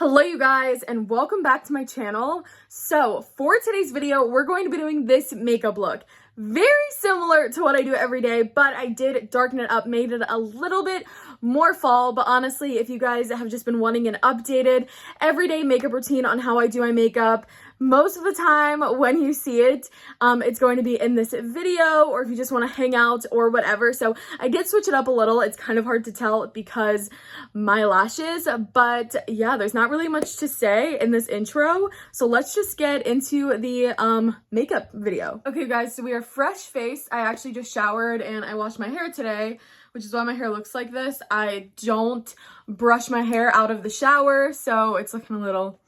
Hello you guys and welcome back to my channel. So for today's video, we're going to be doing this makeup look. Very similar to what I do every day, but I did darken it up, made it a little bit more fall. But honestly, if you guys have just been wanting an updated everyday makeup routine on how I do my makeup, most of the time when you see it, it's going to be in this video, or if you just want to hang out or whatever. So I did switch it up a little. It's kind of hard to tell because my lashes, but yeah, there's not really much to say in this intro. So let's just get into the makeup video. Okay guys, so we are fresh faced. I actually just showered and I washed my hair today, which is why my hair looks like this. I don't brush my hair out of the shower, so it's looking a little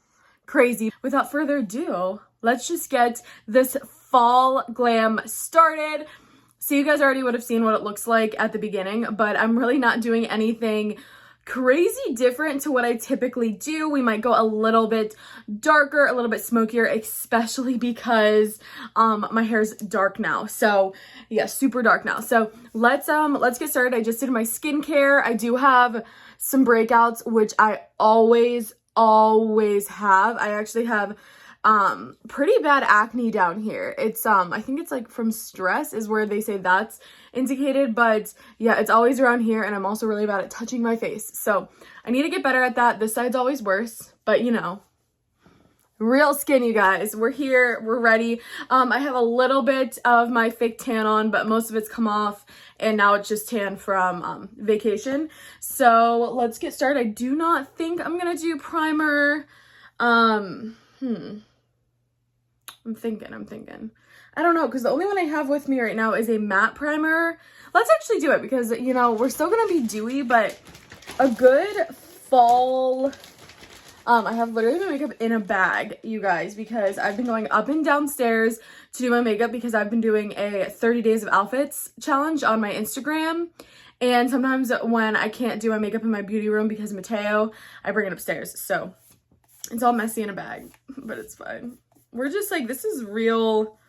crazy. Without further ado, let's just get this fall glam started. So you guys already would have seen what it looks like at the beginning, but I'm really not doing anything crazy different to what I typically do. We might go a little bit darker, a little bit smokier, especially because my hair's dark now. So yeah, super dark now. So let's get started. I just did my skincare. I do have some breakouts, which I always have. I actually have pretty bad acne down here. It's I think it's like from stress is where they say that's indicated, but yeah, it's always around here, and I'm also really bad at touching my face, so I need to get better at that. This side's always worse, but you know, real skin, you guys. We're here, we're ready. I have a little bit of my fake tan on, but most of it's come off, and now it's just tan from vacation. So let's get started. I do not think I'm gonna do primer. I'm thinking. I don't know, because the only one I have with me right now is a matte primer. Let's actually do it because, you know, we're still gonna be dewy, but a good fall. I have literally my makeup in a bag, you guys, because I've been going up and downstairs to do my makeup because I've been doing a 30 days of outfits challenge on my Instagram. And sometimes when I can't do my makeup in my beauty room because Mateo, I bring it upstairs. So it's all messy in a bag, but it's fine. We're just like, this is real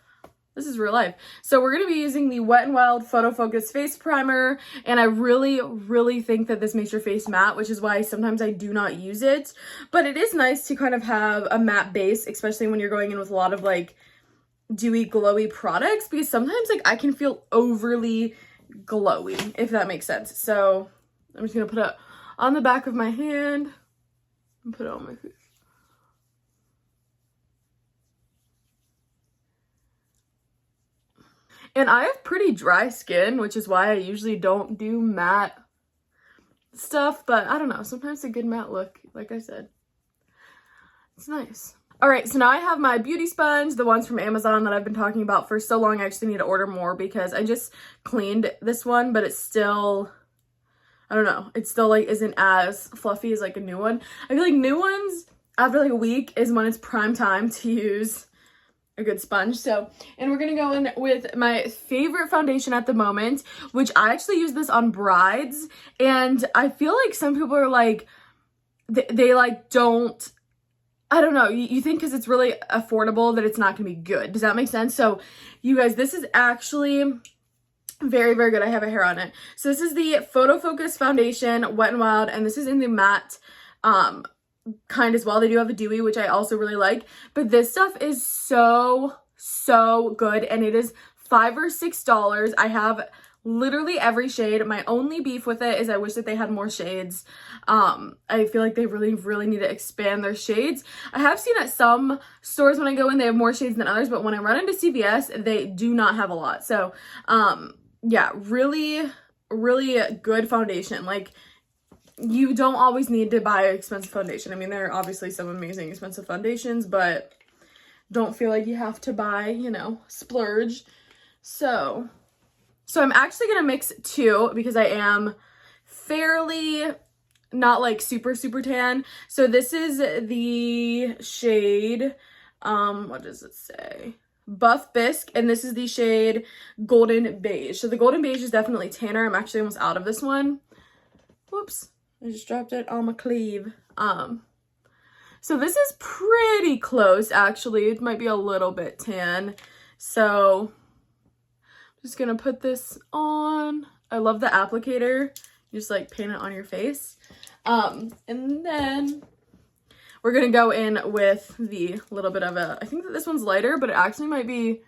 life. So we're going to be using the Wet n Wild Photo Focus Face Primer, and I really think that this makes your face matte, which is why sometimes I do not use it. But it is nice to kind of have a matte base, especially when you're going in with a lot of like dewy, glowy products, because sometimes like I can feel overly glowy, if that makes sense. So I'm just going to put it on the back of my hand and put it on my face. And I have pretty dry skin, which is why I usually don't do matte stuff, but I don't know, sometimes a good matte look, like I said, it's nice. All right, so now I have my beauty sponge, the ones from Amazon that I've been talking about for so long. I actually need to order more because I just cleaned this one, but it's still, I don't know, it still like isn't as fluffy as like a new one. I feel like new ones after like a week is when it's prime time to use a good sponge. So, and we're gonna go in with my favorite foundation at the moment, which I actually use this on brides, and I feel like some people are like, they like don't, I don't know, you think because it's really affordable that it's not gonna be good. Does that make sense? So you guys, this is actually very good. I have a hair on it. So this is the Photo Focus Foundation Wet n Wild, and this is in the matte kind as well. They do have a dewy, which I also really like, but this stuff is so good, and it is $5 or $6. I have literally every shade. My only beef with it is I wish that they had more shades. I feel like they really need to expand their shades. I have seen at some stores when I go in they have more shades than others, but when I run into CVS they do not have a lot. So yeah, really good foundation. Like, you don't always need to buy expensive foundation. I mean, there are obviously some amazing expensive foundations, but don't feel like you have to buy, you know, splurge. So I'm actually going to mix two because I am fairly not like super tan. So this is the shade, what does it say? Buff Bisque, and this is the shade Golden Beige. So the Golden Beige is definitely tanner. I'm actually almost out of this one. Whoops. I just dropped it on my sleeve. So this is pretty close, actually. It might be a little bit tan. So I'm just gonna put this on. I love the applicator. You just like paint it on your face. And then we're gonna go in with the little bit of a, I think that this one's lighter, but it actually might be,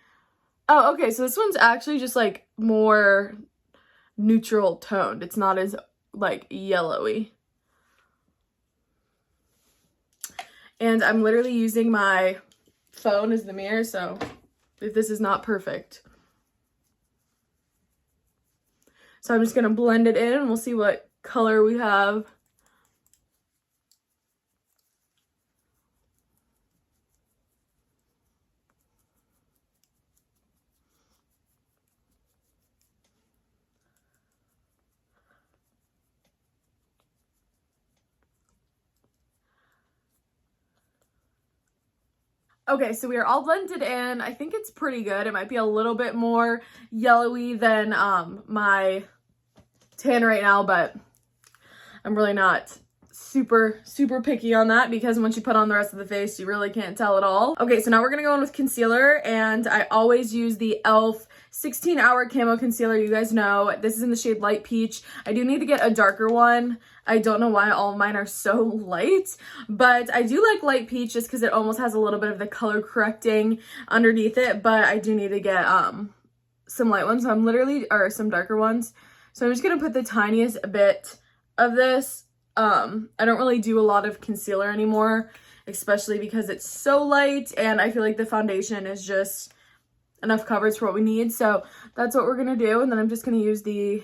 oh, okay, so this one's actually just like more neutral toned. It's not as like yellowy. And I'm literally using my phone as the mirror, so if this is not perfect. So I'm just gonna blend it in and we'll see what color we have. Okay, so we are all blended in. I think it's pretty good. It might be a little bit more yellowy than my tan right now, but I'm really not super picky on that because once you put on the rest of the face, you really can't tell at all. Okay, so now we're gonna go in with concealer, and I always use the e.l.f. 16-hour camo concealer. You guys know this is in the shade Light Peach. I do need to get a darker one. I don't know why all of mine are so light, but I do like Light Peach just because it almost has a little bit of the color correcting underneath it, but I do need to get some light ones. So I'm literally, or some darker ones. So I'm just gonna put the tiniest bit of this. I don't really do a lot of concealer anymore, especially because it's so light, and I feel like the foundation is just enough coverage for what we need. So that's what we're gonna do, and then I'm just gonna use the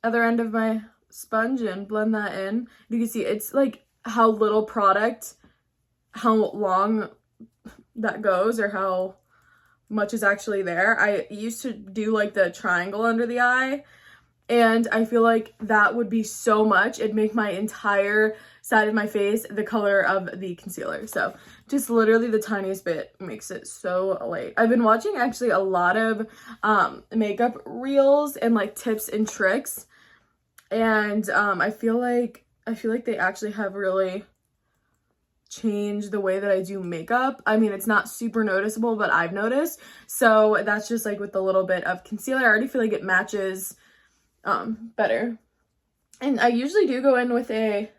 other end of my sponge and blend that in. You can see it's like how little product, how long that goes, or how much is actually there. I used to do like the triangle under the eye, and I feel like that would be so much. It'd make my entire side of my face the color of the concealer. So just literally the tiniest bit makes it so light. I've been watching actually a lot of makeup reels and like tips and tricks, and I feel like they actually have really changed the way that I do makeup. I mean, it's not super noticeable, but I've noticed. So that's just like with a little bit of concealer. I already feel like it matches better. And I usually do go in with a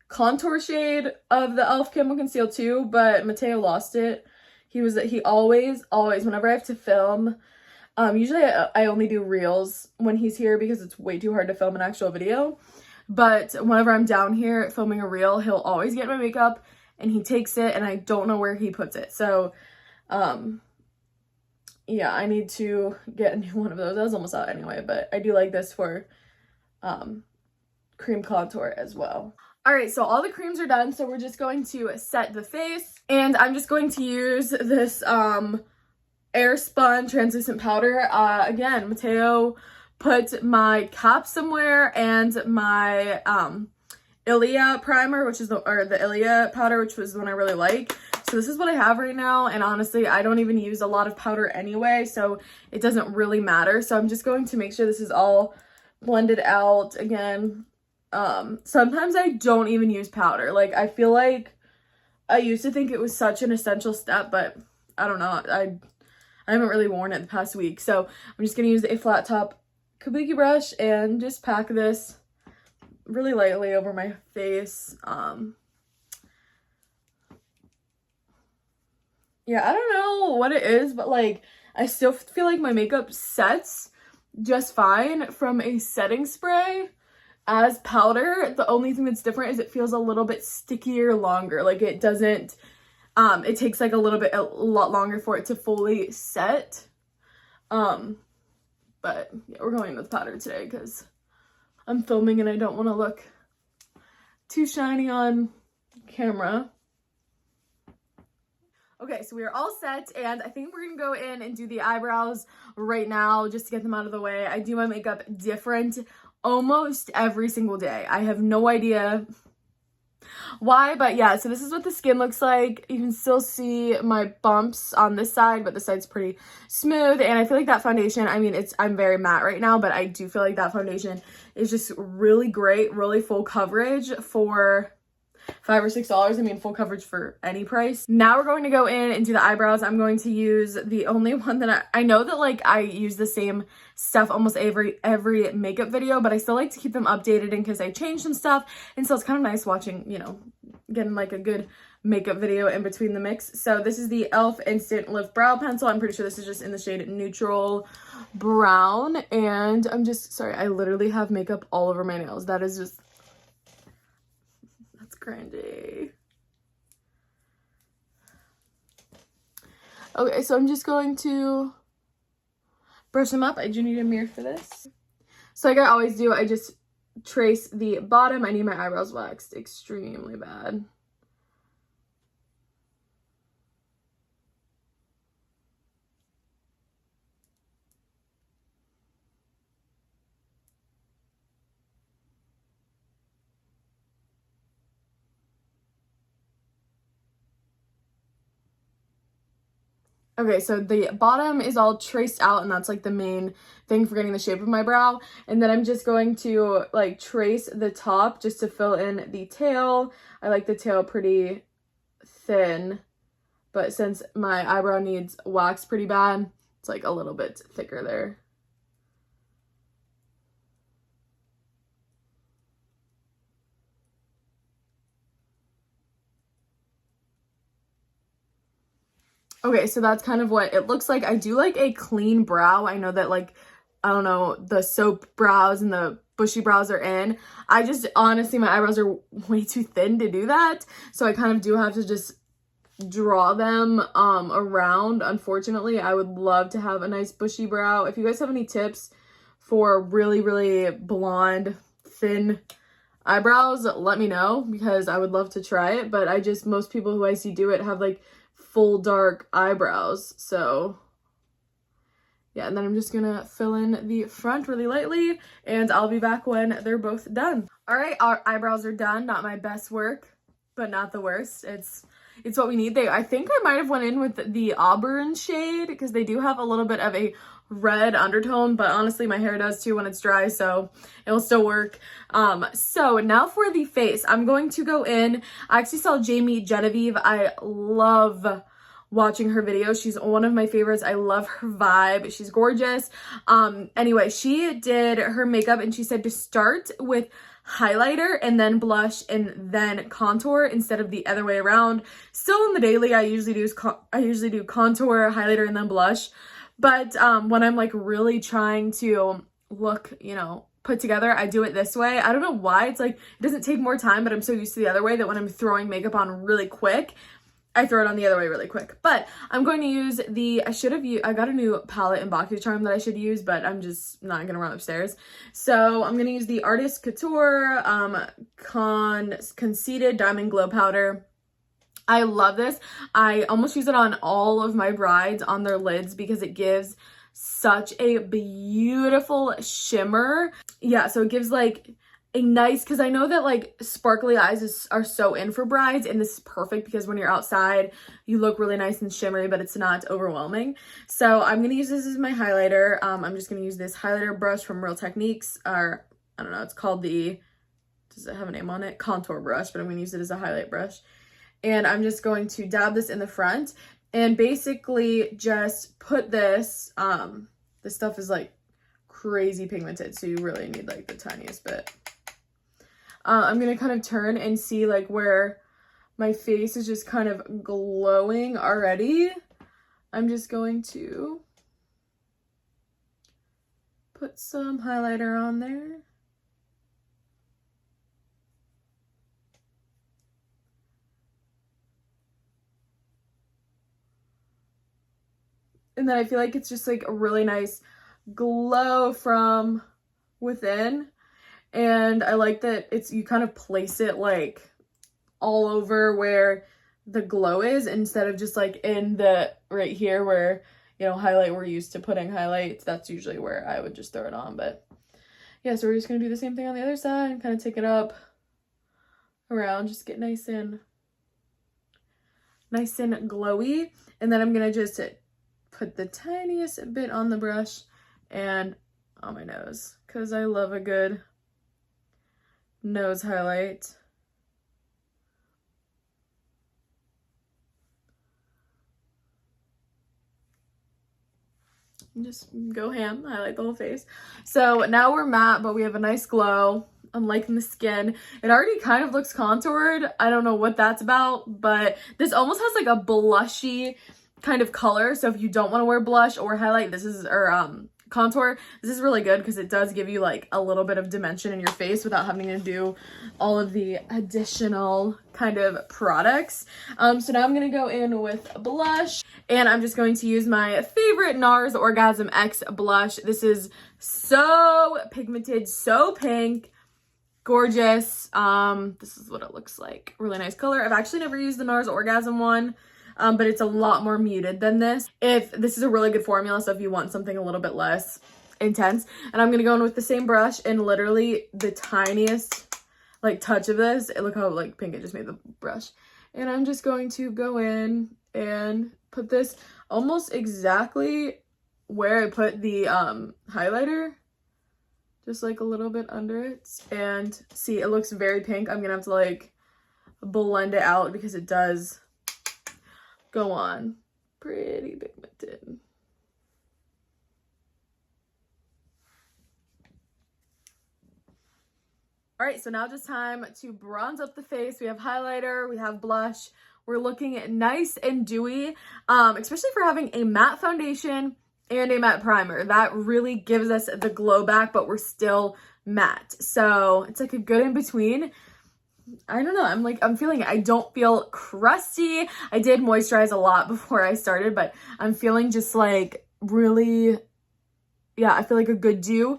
contour shade of the e.l.f. Camo Conceal too, but Mateo lost it. He always, whenever I have to film, usually I only do reels when he's here because it's way too hard to film an actual video. But whenever I'm down here filming a reel, he'll always get my makeup and he takes it, and I don't know where he puts it. So, yeah, I need to get a new one of those. I was almost out anyway, but I do like this for cream contour as well. All right, so all the creams are done, so we're just going to set the face, and I'm just going to use this Airspun translucent powder. Again, Mateo put my cap somewhere and my Ilia primer, which is the Ilia powder, which was the one I really like. So this is what I have right now, and honestly, I don't even use a lot of powder anyway, so it doesn't really matter. So I'm just going to make sure this is all blended out. Again, sometimes I don't even use powder. Like, I feel like I used to think it was such an essential step, but I don't know. I haven't really worn it the past week, so I'm just gonna use a flat top kabuki brush and just pack this really lightly over my face. Yeah, I don't know what it is, but like I still feel like my makeup sets just fine from a setting spray as powder. The only thing that's different is it feels a little bit stickier longer. Like it doesn't, it takes like a lot longer for it to fully set. But yeah, we're going with powder today because I'm filming and I don't want to look too shiny on camera. Okay, so we are all set, and I think we're gonna go in and do the eyebrows right now just to get them out of the way. I do my makeup different almost every single day. I have no idea why, but yeah, so this is what the skin looks like. You can still see my bumps on this side, but this side's pretty smooth, and I feel like that foundation, I mean, I'm very matte right now, but I do feel like that foundation is just really great, really full coverage for $5 or $6. I mean, full coverage for any price. Now we're going to go in and do the eyebrows. I'm going to use the only one that I know that like I use the same stuff almost every makeup video, but I still like to keep them updated in case I change some stuff. And so it's kind of nice watching, you know, getting like a good makeup video in between the mix. So this is the e.l.f. Instant Lift Brow Pencil. I'm pretty sure this is just in the shade Neutral Brown. And I'm just, sorry, I literally have makeup all over my nails. That is just, that's cringy. Okay, so I'm just going to brush them up. I do need a mirror for this. So like I always do, I just trace the bottom. I need my eyebrows waxed extremely bad. Okay, so the bottom is all traced out, and that's like the main thing for getting the shape of my brow. And then I'm just going to like trace the top just to fill in the tail. I like the tail pretty thin, but since my eyebrow needs wax pretty bad, it's like a little bit thicker there. Okay, so that's kind of what it looks like. I do like a clean brow. I know that like, I don't know, the soap brows and the bushy brows are in. I just, honestly, my eyebrows are way too thin to do that. So I kind of do have to just draw them around. Unfortunately, I would love to have a nice bushy brow. If you guys have any tips for really, really blonde, thin eyebrows, let me know because I would love to try it. But I just, most people who I see do it have like full dark eyebrows. So yeah, and then I'm just gonna fill in the front really lightly and I'll be back when they're both done. All right, our eyebrows are done. Not my best work, but not the worst. It's what we need. I think I might have went in with the auburn shade because they do have a little bit of a red undertone, but honestly my hair does too when it's dry, so it will still work. So now for the face, I'm going to go in. I actually saw Jamie Genevieve. I love watching her videos. She's one of my favorites. I love her vibe. She's gorgeous. Anyway, she did her makeup and she said to start with highlighter and then blush and then contour instead of the other way around. Still in the daily, I usually do contour, highlighter, and then blush. But when I'm like really trying to look, you know, put together, I do it this way. I don't know why. It's like, it doesn't take more time, but I'm so used to the other way that when I'm throwing makeup on really quick, I throw it on the other way really quick. But I'm going to use I got a new palette in Baki Charm that I should use, but I'm just not going to run upstairs. So I'm going to use the Artist Couture Conceited Diamond Glow Powder. I love this. I almost use it on all of my brides on their lids because it gives such a beautiful shimmer. Yeah, so it gives like a nice, because I know that like sparkly eyes are so in for brides, and this is perfect because when you're outside, you look really nice and shimmery, but it's not overwhelming. So I'm going to use this as my highlighter. I'm just going to use this highlighter brush from Real Techniques, or I don't know, it's called does it have a name on it? Contour brush, but I'm going to use it as a highlight brush. And I'm just going to dab this in the front and basically just put this, this stuff is like crazy pigmented, so you really need like the tiniest bit. I'm going to kind of turn and see like where my face is just kind of glowing already. I'm just going to put some highlighter on there. And then I feel like it's just like a really nice glow from within. And I like that you kind of place it like all over where the glow is instead of just like in the right here where, you know, highlight, we're used to putting highlights. That's usually where I would just throw it on. But yeah, so we're just going to do the same thing on the other side and kind of take it up around, just get nice and glowy. And then I'm going to just put the tiniest bit on the brush and on my nose because I love a good nose highlight. just go ham, highlight the whole face. So now we're matte, but we have a nice glow. I'm liking the skin. It already kind of looks contoured. I don't know what that's about, but this almost has like a blushy kind of color. So if you don't want to wear blush or highlight, this is, or contour, this is really good because it does give you like a little bit of dimension in your face without having to do all of the additional kind of products. So now I'm going to go in with blush, and I'm just going to use my favorite NARS Orgasm X blush. This is so pigmented, so pink. Gorgeous. This is what it looks like. Really nice color. I've actually never used the NARS Orgasm one, but it's a lot more muted than this. This is a really good formula, so if you want something a little bit less intense. And I'm gonna go in with the same brush and literally the tiniest like touch of this. Look how like pink it just made the brush. And I'm just going to go in and put this almost exactly where I put the highlighter. Just like a little bit under it. And see, it looks very pink. I'm gonna have to like blend it out because it does go on pretty pigmented. All right, so now just time to bronze up the face. We have highlighter, we have blush. We're looking nice and dewy, especially for having a matte foundation and a matte primer. That really gives us the glow back, but we're still matte. So it's like a good in between. I don't know, I'm feeling it. I don't feel crusty. I did moisturize a lot before I started, but I'm feeling just like really, yeah, I feel like a good dew.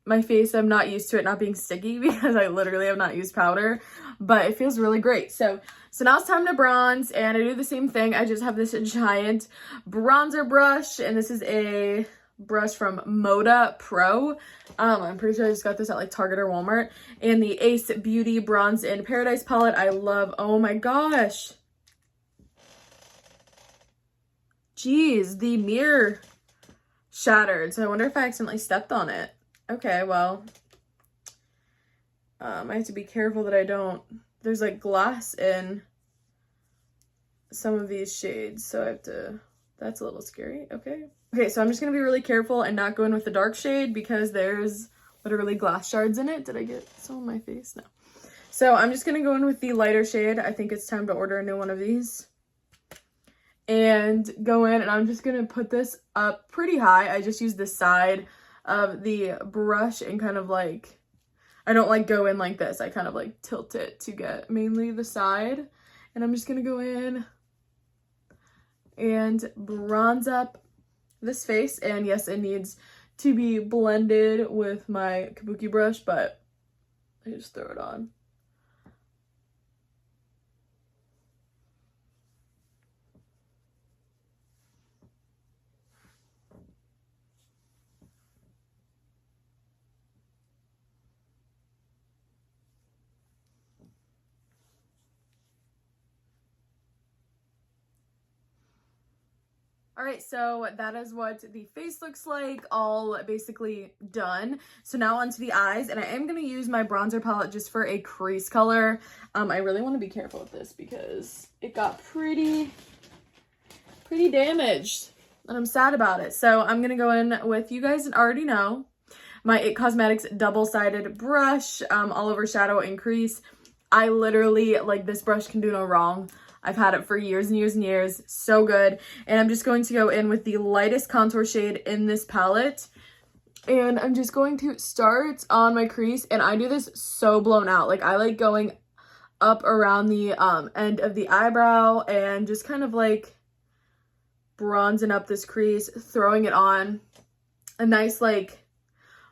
My face, I'm not used to it not being sticky because I literally have not used powder, but it feels really great. So now it's time to bronze, and I do the same thing. I just have this giant bronzer brush, and this is a brush from Moda Pro. I'm pretty sure I just got this at like Target or Walmart. And the Ace Beauty Bronze in Paradise palette. I love, oh my gosh. Jeez, the mirror shattered. So I wonder if I accidentally stepped on it. Okay, well, I have to be careful that I don't, there's like glass in some of these shades, so I have to, that's a little scary. Okay, so I'm just gonna be really careful and not go in with the dark shade because there's literally glass shards in it. Did I get some on my face? No. So I'm just gonna go in with the lighter shade. I think it's time to order a new one of these. And go in, and I'm just gonna put this up pretty high. I just use the side of the brush and kind of like, I don't like go in like this. I kind of like tilt it to get mainly the side. And I'm just gonna go in and bronze up this face. And yes, it needs to be blended with my kabuki brush, but I just throw it on. All right, so that is what the face looks like, all basically done. So now onto the eyes, and I am going to use my bronzer palette just for a crease color. I really want to be careful with this because it got pretty damaged, and I'm sad about it. So I'm going to go in with, you guys already know, my IT Cosmetics double-sided brush, all over shadow and crease. I literally, like, this brush can do no wrong. I've had it for years and years and years. So good. And I'm just going to go in with the lightest contour shade in this palette. And I'm just going to start on my crease. And I do this so blown out. Like, I like going up around the end of the eyebrow and just kind of like bronzing up this crease, throwing it on. A nice, like,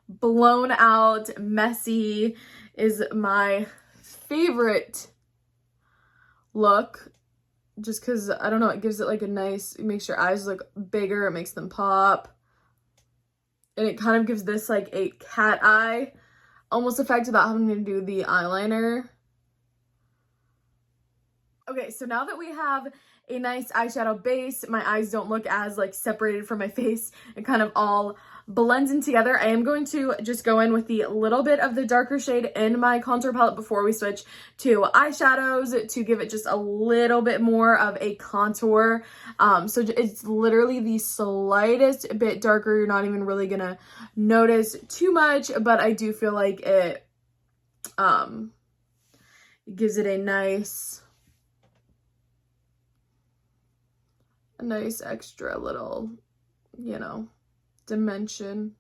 blown out, messy is my favorite look. Just because, I don't know, it gives it like a nice, it makes your eyes look bigger, it makes them pop. And it kind of gives this like a cat eye almost effect without having to do the eyeliner. Okay, so now that we have a nice eyeshadow base, my eyes don't look as like separated from my face. It kind of all blends in together. I am going to just go in with the little bit of the darker shade in my contour palette before we switch to eyeshadows to give it just a little bit more of a contour. So it's literally the slightest bit darker. You're not even really gonna notice too much, but I do feel like it gives it a nice extra little, you know, dimension.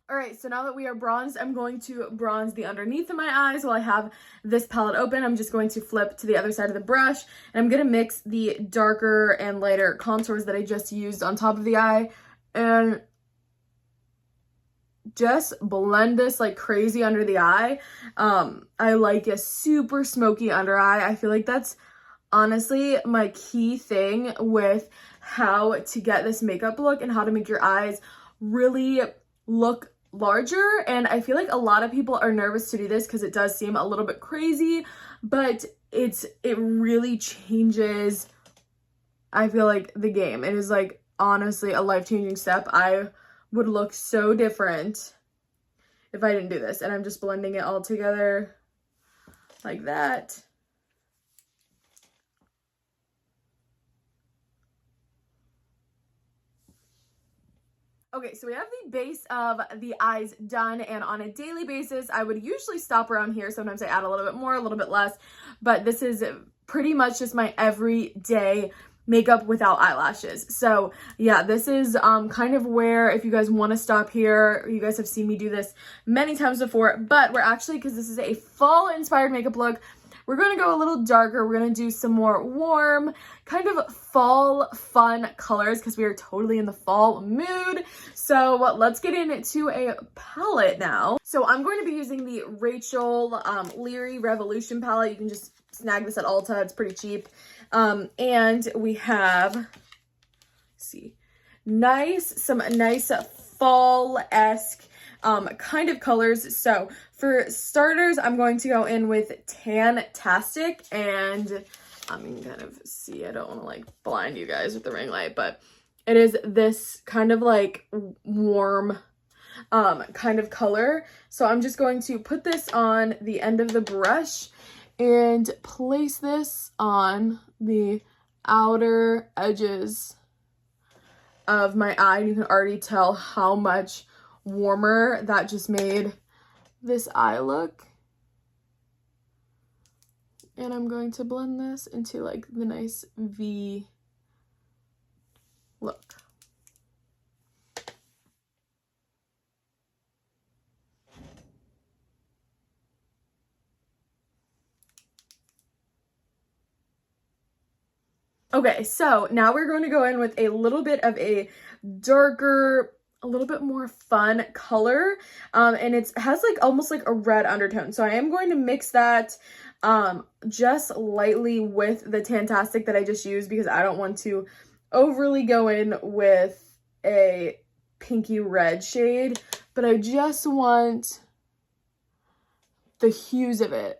All right, so now that we are bronzed, I'm going to bronze the underneath of my eyes while I have this palette open. I'm just going to flip to the other side of the brush, and I'm gonna mix the darker and lighter contours that I just used on top of the eye and just blend this like crazy under the eye. I like a super smoky under eye. I feel like that's honestly my key thing with how to get this makeup look and how to make your eyes really look larger. And I feel like a lot of people are nervous to do this because it does seem a little bit crazy, but it really changes, I feel like, the game. It is like honestly a life-changing step. I would look so different if I didn't do this. And I'm just blending it all together like that. Okay, so we have the base of the eyes done, and on a daily basis, I would usually stop around here. Sometimes I add a little bit more, a little bit less, but this is pretty much just my everyday makeup without eyelashes. So yeah, this is kind of where, if you guys want to stop here, you guys have seen me do this many times before, but we're actually, because this is a fall inspired makeup look, we're going to go a little darker. We're going to do some more warm, kind of fall fun colors because we are totally in the fall mood. So let's get into a palette now. So I'm going to be using the Rachel Leary Revolution palette. You can just snag this at Ulta. It's pretty cheap. And we have, let's see, some nice fall-esque kind of colors. So for starters, I'm going to go in with Tantastic, and I mean, kind of see, I don't want to like blind you guys with the ring light, but it is this kind of like warm kind of color. So I'm just going to put this on the end of the brush and place this on the outer edges of my eye. And you can already tell how much warmer that just made this eye look. And I'm going to blend this into like the nice V look. Okay, so now we're going to go in with a little bit of a darker, a little bit more fun color, and it has like almost like a red undertone. So I am going to mix that just lightly with the Tantastic that I just used because I don't want to overly go in with a pinky red shade, but I just want the hues of it.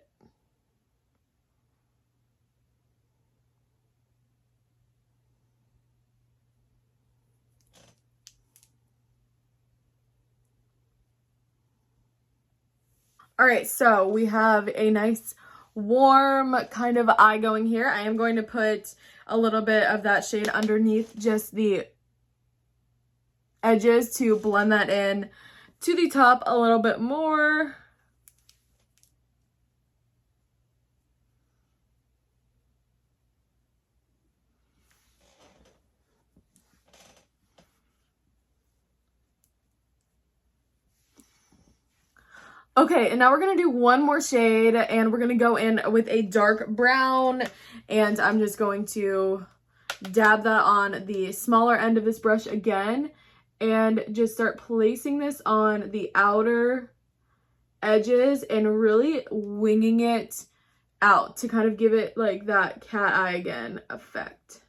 All right, so we have a nice warm kind of eye going here. I am going to put a little bit of that shade underneath just the edges to blend that in to the top a little bit more. Okay, and now we're gonna do one more shade, and we're gonna go in with a dark brown, and I'm just going to dab that on the smaller end of this brush again, and just start placing this on the outer edges and really winging it out to kind of give it like that cat eye again effect.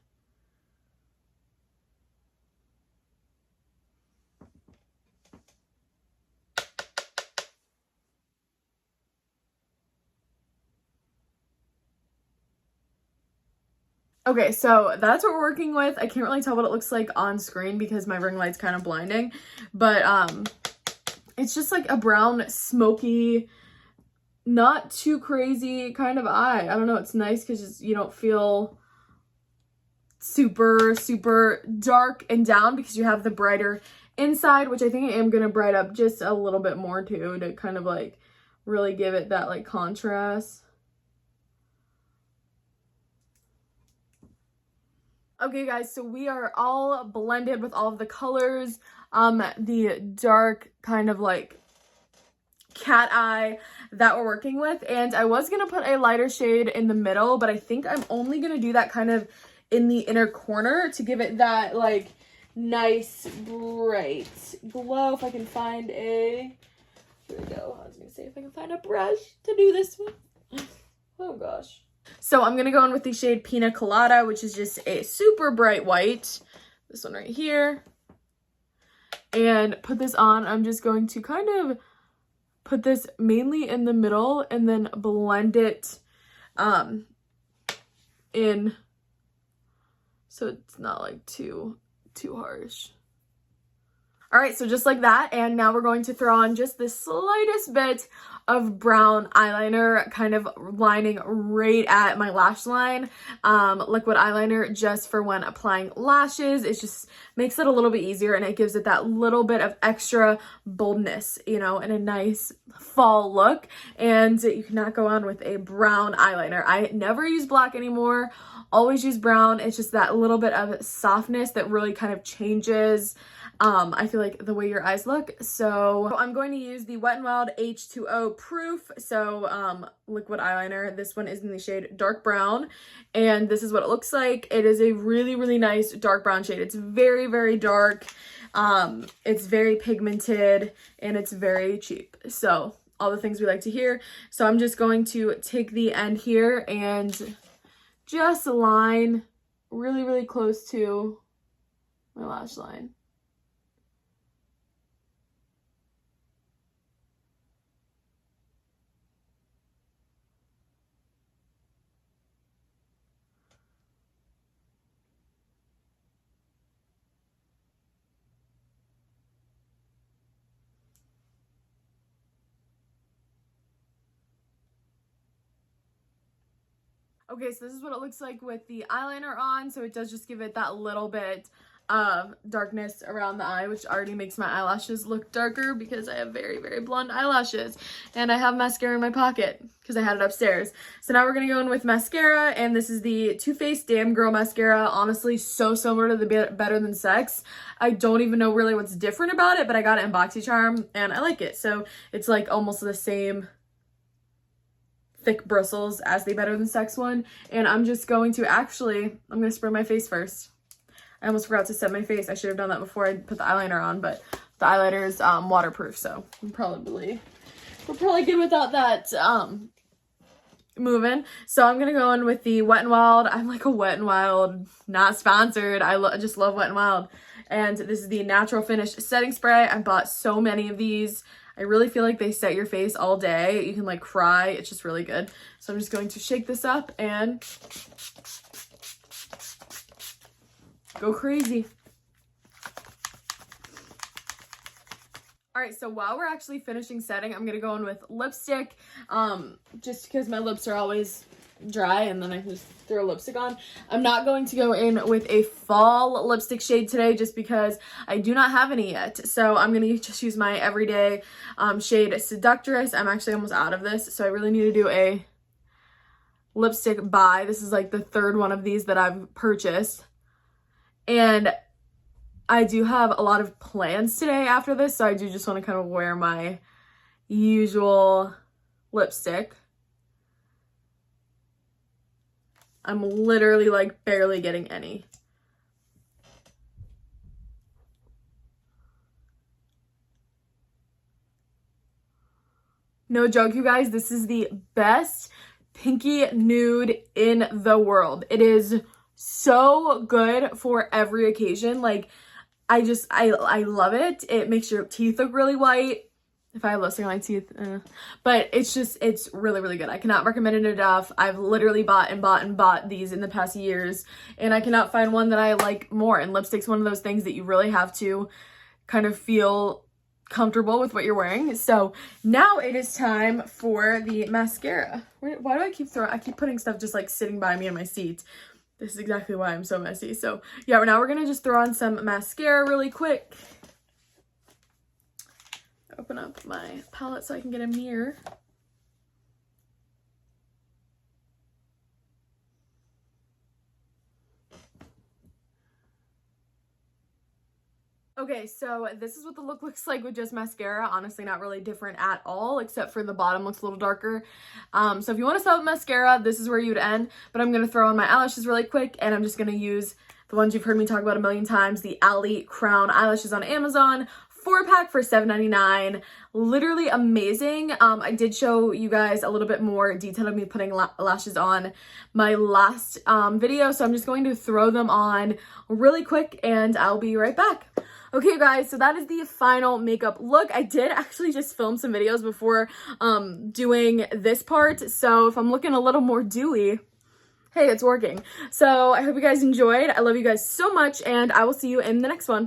Okay, so that's what we're working with. I can't really tell what it looks like on screen because my ring light's kind of blinding, but it's just like a brown, smoky, not too crazy kind of eye. I don't know, it's nice because you don't feel super, super dark and down because you have the brighter inside, which I think I am going to brighten up just a little bit more too to kind of like really give it that like contrast. Okay guys, so we are all blended with all of the colors. The dark kind of like cat eye that we're working with, and I was gonna put a lighter shade in the middle, but I think I'm only gonna do that kind of in the inner corner to give it that like nice bright glow. If I can find a, here we go, I was gonna say if I can find a brush to do this one. Oh gosh. So I'm gonna go in with the shade Pina Colada, which is just a super bright white, this one right here, and put this on. I'm just going to kind of put this mainly in the middle and then blend it in so it's not like too harsh. All right, so just like that, and now we're going to throw on just the slightest bit of brown eyeliner, kind of lining right at my lash line. Liquid eyeliner just for when applying lashes. It just makes it a little bit easier, and it gives it that little bit of extra boldness, you know, and a nice fall look. And you cannot go on with a brown eyeliner. I never use black anymore, always use brown. It's just that little bit of softness that really kind of changes I feel like the way your eyes look. So I'm going to use the Wet n Wild H2O Proof, so liquid eyeliner. This one is in the shade dark brown, and this is what it looks like. It is a really, really nice dark brown shade. It's very, very dark. It's very pigmented, and it's very cheap. So all the things we like to hear. So I'm just going to take the end here and just line really, really close to my lash line. Okay, so this is what it looks like with the eyeliner on. So it does just give it that little bit of darkness around the eye, which already makes my eyelashes look darker because I have very, very blonde eyelashes. And I have mascara in my pocket because I had it upstairs. So now we're going to go in with mascara, and this is the Too Faced Damn Girl Mascara. Honestly, so similar to the Better Than Sex. I don't even know really what's different about it, but I got it in BoxyCharm and I like it. So it's like almost the same thick bristles as the Better Than Sex one, and I'm just going to I'm going to spray my face first. I almost forgot to set my face. I should have done that before I put the eyeliner on, but the eyeliner is waterproof, so we're probably good without that moving. So I'm gonna go in with the Wet n Wild. I'm like a Wet n Wild, not sponsored. I just love Wet n Wild, and this is the Natural Finish setting spray. I bought so many of these. I really feel like they set your face all day. You can like cry. It's just really good. So I'm just going to shake this up and go crazy. All right, so while we're actually finishing setting, I'm gonna go in with lipstick, just because my lips are always dry and then I can just throw lipstick on. I'm not going to go in with a fall lipstick shade today just because I do not have any yet. So I'm gonna just use my everyday shade Seductress. I'm actually almost out of this, so I really need to do a lipstick buy. This is like the third one of these that I've purchased, and I do have a lot of plans today after this, so I do just want to kind of wear my usual lipstick. I'm literally like barely getting any. No joke, you guys, this is the best pinky nude in the world. It is so good for every occasion. Like, I love it. It makes your teeth look really white. If I have lipstick on my teeth, but it's really, really good. I cannot recommend it enough. I've literally bought and bought and bought these in the past years, and I cannot find one that I like more. And lipstick's one of those things that you really have to kind of feel comfortable with what you're wearing. So now it is time for the mascara. Why do I keep putting stuff just like sitting by me on my seat? This is exactly why I'm so messy. So yeah, now we're gonna just throw on some mascara really quick. Open up my palette so I can get a mirror. Okay, so this is what the look looks like with just mascara. Honestly, not really different at all, except for the bottom looks a little darker. So if you want to start with mascara, this is where you would end. But I'm going to throw on my eyelashes really quick, and I'm just going to use the ones you've heard me talk about a million times, the Alley Crown eyelashes on Amazon. 4-pack for $7.99. Literally amazing. I did show you guys a little bit more detail of me putting lashes on my last video, so I'm just going to throw them on really quick and I'll be right back. Okay guys, so that is the final makeup look. I did actually just film some videos before doing this part, so if I'm looking a little more dewy, hey, it's working. So I hope you guys enjoyed. I love you guys so much, and I will see you in the next one.